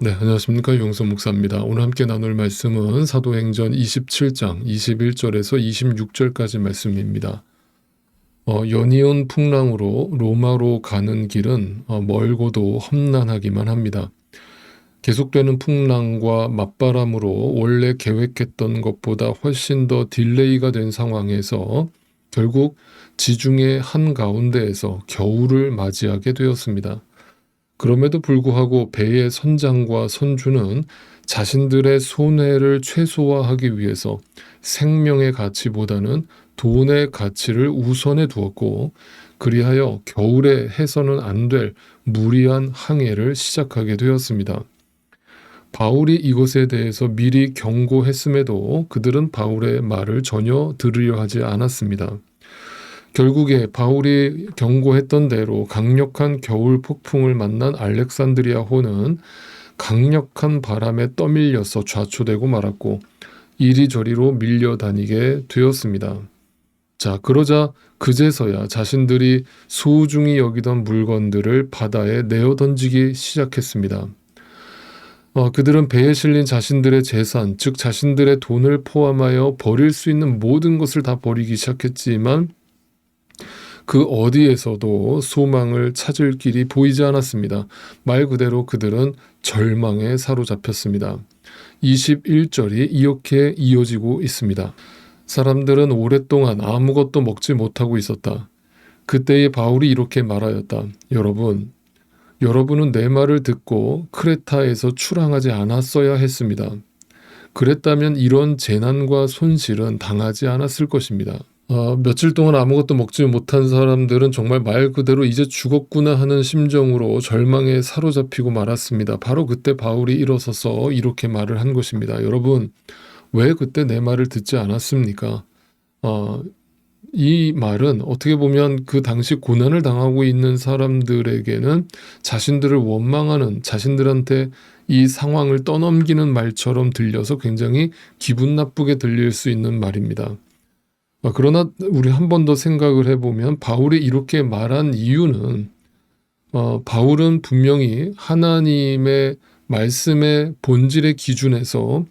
네, 안녕하십니까. 유영선 목사입니다. 오늘 함께 나눌 말씀은 사도행전 27장 21절에서 26절까지 말씀입니다. 연이은 풍랑으로 로마로 가는 길은 멀고도 험난하기만 합니다. 계속되는 풍랑과 맞바람으로 원래 계획했던 것보다 훨씬 더 딜레이가 된 상황에서 결국 지중해 한가운데에서 겨울을 맞이하게 되었습니다. 그럼에도 불구하고 배의 선장과 선주는 자신들의 손해를 최소화하기 위해서 생명의 가치보다는 돈의 가치를 우선해 두었고, 그리하여 겨울에 해서는 안 될 무리한 항해를 시작하게 되었습니다. 바울이 이것에 대해서 미리 경고했음에도 그들은 바울의 말을 전혀 들으려 하지 않았습니다. 결국에 바울이 경고했던 대로 강력한 겨울 폭풍을 만난 알렉산드리아호는 강력한 바람에 떠밀려서 좌초되고 말았고 이리저리로 밀려다니게 되었습니다. 자, 그러자 그제서야 자신들이 소중히 여기던 물건들을 바다에 내어 던지기 시작했습니다. 그들은 배에 실린 자신들의 재산, 즉 자신들의 돈을 포함하여 버릴 수 있는 모든 것을 다 버리기 시작했지만 그 어디에서도 소망을 찾을 길이 보이지 않았습니다. 말 그대로 그들은 절망에 사로잡혔습니다. 21절이 이렇게 이어지고 있습니다. 사람들은 오랫동안 아무것도 먹지 못하고 있었다. 그때에 바울이 이렇게 말하였다. 여러분은 내 말을 듣고 크레타에서 출항하지 않았어야 했습니다. 그랬다면 이런 재난과 손실은 당하지 않았을 것입니다. 며칠 동안 아무것도 먹지 못한 사람들은 정말 말 그대로 이제 죽었구나 하는 심정으로 절망에 사로잡히고 말았습니다. 바로 그때 바울이 일어서서 이렇게 말을 한 것입니다. 여러분, 왜 그때 내 말을 듣지 않았습니까? 이 말은 어떻게 보면 그 당시 고난을 당하고 있는 사람들에게는 자신들을 원망하는, 자신들한테 이 상황을 떠넘기는 말처럼 들려서 굉장히 기분 나쁘게 들릴 수 있는 말입니다. 그러나 우리 한 번 더 생각을 해보면 바울이 이렇게 말한 이유는 바울은 분명히 하나님의 말씀의 본질의 기준에서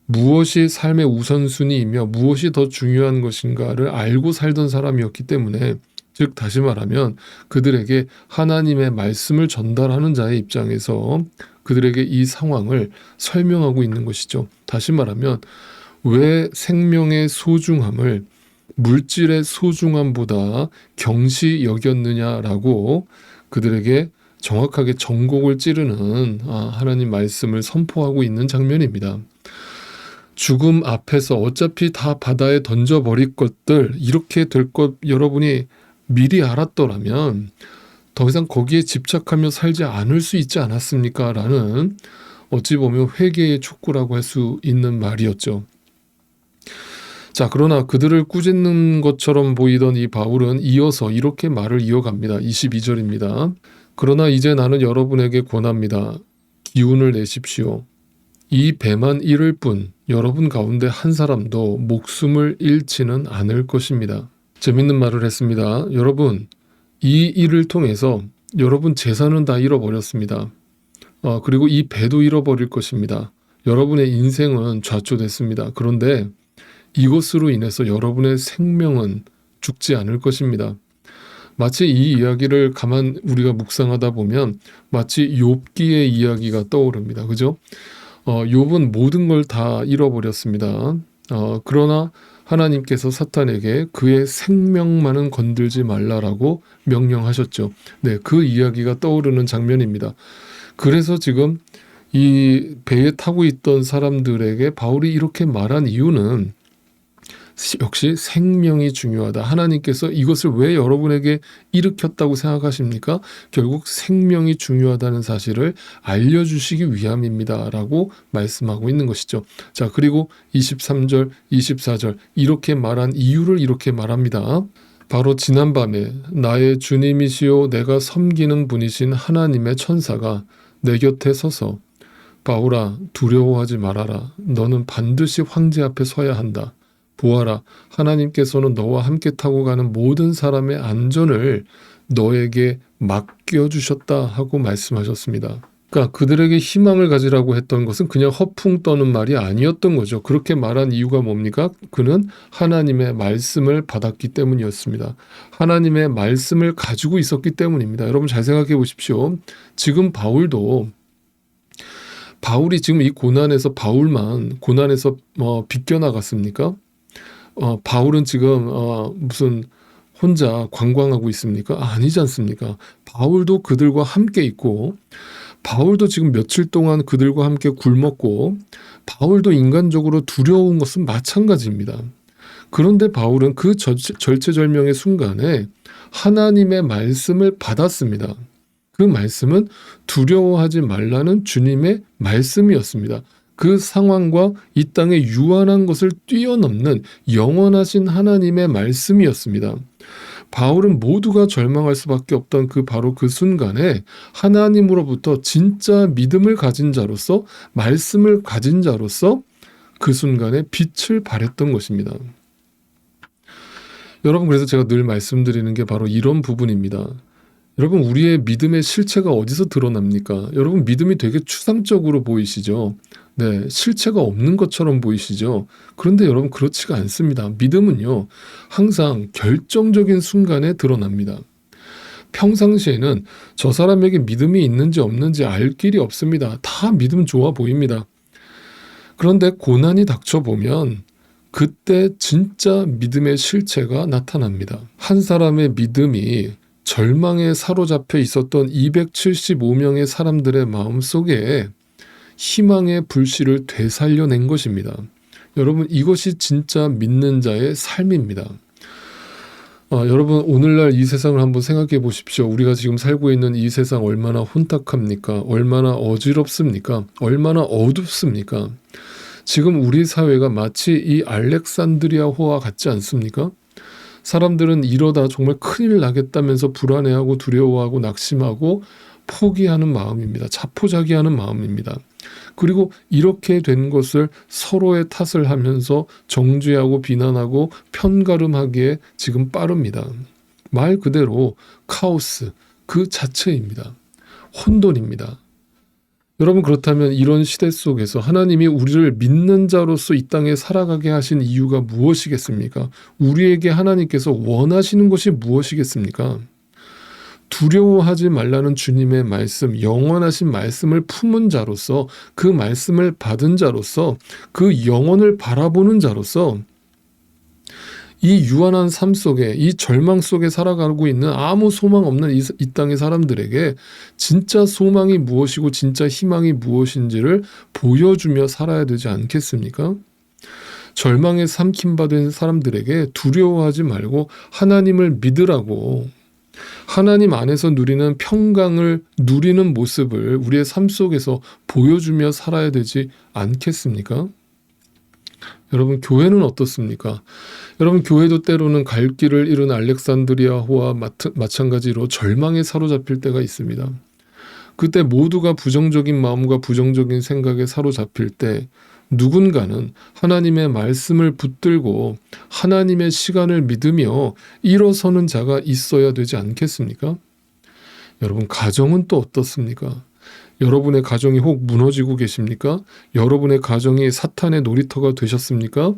무엇이 삶의 우선순위이며 무엇이 더 중요한 것인가를 알고 살던 사람이었기 때문에, 즉 다시 말하면 그들에게 하나님의 말씀을 전달하는 자의 입장에서 그들에게 이 상황을 설명하고 있는 것이죠. 다시 말하면 왜 생명의 소중함을 물질의 소중함보다 경시 여겼느냐라고 그들에게 정확하게 전곡을 찌르는 하나님 말씀을 선포하고 있는 장면입니다. 죽음 앞에서 어차피 다 바다에 던져버릴 것들, 이렇게 될 것 여러분이 미리 알았더라면 더 이상 거기에 집착하며 살지 않을 수 있지 않았습니까? 라는 어찌 보면 회개의 촉구라고 할 수 있는 말이었죠. 자, 그러나 그들을 꾸짖는 것처럼 보이던 이 바울은 이어서 이렇게 말을 이어갑니다. 22절입니다. 그러나 이제 나는 여러분에게 권합니다. 기운을 내십시오. 이 배만 잃을 뿐 여러분 가운데 한 사람도 목숨을 잃지는 않을 것입니다. 재밌는 말을 했습니다. 여러분, 이 일을 통해서 여러분 재산은 다 잃어버렸습니다. 그리고 이 배도 잃어버릴 것입니다. 여러분의 인생은 좌초됐습니다. 그런데 이것으로 인해서 여러분의 생명은 죽지 않을 것입니다. 마치 이 이야기를 가만 우리가 묵상하다 보면 마치 욥기의 이야기가 떠오릅니다. 그죠? 욥은 모든 걸 다 잃어버렸습니다. 그러나 하나님께서 사탄에게 그의 생명만은 건들지 말라라고 명령하셨죠. 네, 그 이야기가 떠오르는 장면입니다. 그래서 지금 이 배에 타고 있던 사람들에게 바울이 이렇게 말한 이유는 역시 생명이 중요하다. 하나님께서 이것을 왜 여러분에게 일으켰다고 생각하십니까? 결국 생명이 중요하다는 사실을 알려주시기 위함입니다. 라고 말씀하고 있는 것이죠. 자, 그리고 23절, 24절 이렇게 말한 이유를 이렇게 말합니다. 바로 지난밤에 나의 주님이시요 내가 섬기는 분이신 하나님의 천사가 내 곁에 서서 바울아 두려워하지 말아라. 너는 반드시 황제 앞에 서야 한다. 보아라, 하나님께서는 너와 함께 타고 가는 모든 사람의 안전을 너에게 맡겨주셨다 하고 말씀하셨습니다. 그러니까 그들에게 희망을 가지라고 했던 것은 그냥 허풍 떠는 말이 아니었던 거죠. 그렇게 말한 이유가 뭡니까? 그는 하나님의 말씀을 받았기 때문이었습니다. 하나님의 말씀을 가지고 있었기 때문입니다. 여러분 잘 생각해 보십시오. 지금 바울이 지금 이 고난에서 바울만 고난에서 비껴나갔습니까? 바울은 지금 무슨 혼자 관광하고 있습니까? 아니지 않습니까? 바울도 그들과 함께 있고 바울도 지금 며칠 동안 그들과 함께 굶었고 바울도 인간적으로 두려운 것은 마찬가지입니다. 그런데 바울은 그 절체절명의 순간에 하나님의 말씀을 받았습니다. 그 말씀은 두려워하지 말라는 주님의 말씀이었습니다. 그 상황과 이 땅의 유한한 것을 뛰어넘는 영원하신 하나님의 말씀이었습니다. 바울은 모두가 절망할 수밖에 없던 바로 그 순간에 하나님으로부터 진짜 믿음을 가진 자로서 말씀을 가진 자로서 그 순간에 빛을 발했던 것입니다. 여러분 그래서 제가 늘 말씀드리는 게 바로 이런 부분입니다. 여러분 우리의 믿음의 실체가 어디서 드러납니까? 여러분 믿음이 되게 추상적으로 보이시죠? 네, 실체가 없는 것처럼 보이시죠? 그런데 여러분 그렇지가 않습니다. 믿음은요 항상 결정적인 순간에 드러납니다. 평상시에는 저 사람에게 믿음이 있는지 없는지 알 길이 없습니다. 다 믿음 좋아 보입니다. 그런데 고난이 닥쳐보면 그때 진짜 믿음의 실체가 나타납니다. 한 사람의 믿음이 절망에 사로잡혀 있었던 275명의 사람들의 마음속에 희망의 불씨를 되살려낸 것입니다. 여러분 이것이 진짜 믿는 자의 삶입니다. 여러분 오늘날 이 세상을 한번 생각해 보십시오. 우리가 지금 살고 있는 이 세상 얼마나 혼탁합니까? 얼마나 어지럽습니까? 얼마나 어둡습니까? 지금 우리 사회가 마치 이 알렉산드리아호와 같지 않습니까? 사람들은 이러다 정말 큰일 나겠다면서 불안해하고 두려워하고 낙심하고 포기하는 마음입니다. 자포자기하는 마음입니다. 그리고 이렇게 된 것을 서로의 탓을 하면서 정죄하고 비난하고 편가름하기에 지금 빠릅니다. 말 그대로 카오스 그 자체입니다. 혼돈입니다. 여러분 그렇다면 이런 시대 속에서 하나님이 우리를 믿는 자로서 이 땅에 살아가게 하신 이유가 무엇이겠습니까? 우리에게 하나님께서 원하시는 것이 무엇이겠습니까? 두려워하지 말라는 주님의 말씀, 영원하신 말씀을 품은 자로서 그 말씀을 받은 자로서 그 영혼을 바라보는 자로서 이 유한한 삶 속에 이 절망 속에 살아가고 있는 아무 소망 없는 이 땅의 사람들에게 진짜 소망이 무엇이고 진짜 희망이 무엇인지를 보여주며 살아야 되지 않겠습니까? 절망에 삼킴받은 사람들에게 두려워하지 말고 하나님을 믿으라고 하나님 안에서 누리는 평강을 누리는 모습을 우리의 삶 속에서 보여주며 살아야 되지 않겠습니까? 여러분 교회는 어떻습니까? 여러분 교회도 때로는 갈 길을 잃은 알렉산드리아호와 마찬가지로 절망에 사로잡힐 때가 있습니다. 그때 모두가 부정적인 마음과 부정적인 생각에 사로잡힐 때 누군가는 하나님의 말씀을 붙들고 하나님의 시간을 믿으며 일어서는 자가 있어야 되지 않겠습니까? 여러분 가정은 또 어떻습니까? 여러분의 가정이 혹 무너지고 계십니까? 여러분의 가정이 사탄의 놀이터가 되셨습니까?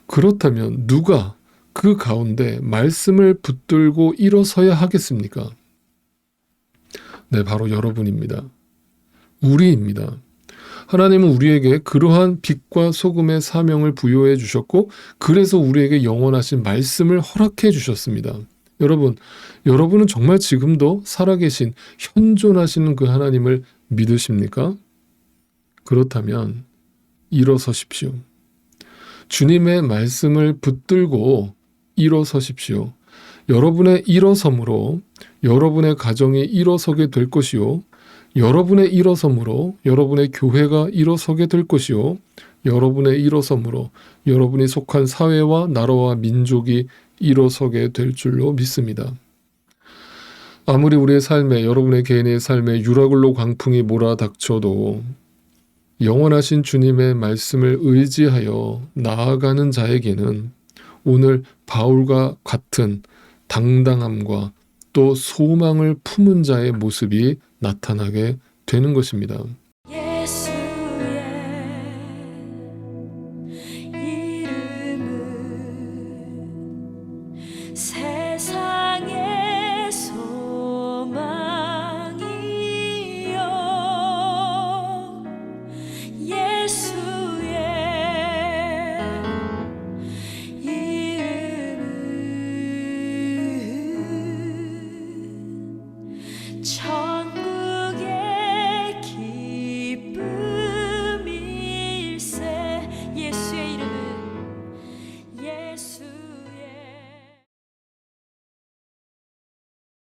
그렇다면 누가 그 가운데 말씀을 붙들고 일어서야 하겠습니까? 네, 바로 여러분입니다. 우리입니다. 하나님은 우리에게 그러한 빛과 소금의 사명을 부여해 주셨고 그래서 우리에게 영원하신 말씀을 허락해 주셨습니다. 여러분은 정말 지금도 살아계신 현존하시는 그 하나님을 믿으십니까? 그렇다면 일어서십시오. 주님의 말씀을 붙들고 일어서십시오. 여러분의 일어섬으로 여러분의 가정이 일어서게 될 것이요. 여러분의 일어섬으로 여러분의 교회가 일어서게 될 것이요. 여러분의 일어섬으로 여러분이 속한 사회와 나라와 민족이 일어서게 될 줄로 믿습니다. 아무리 우리의 삶에 여러분의 개인의 삶에 유라굴로 광풍이 몰아닥쳐도 영원하신 주님의 말씀을 의지하여 나아가는 자에게는 오늘 바울과 같은 당당함과 또 소망을 품은 자의 모습이 나타나게 되는 것입니다.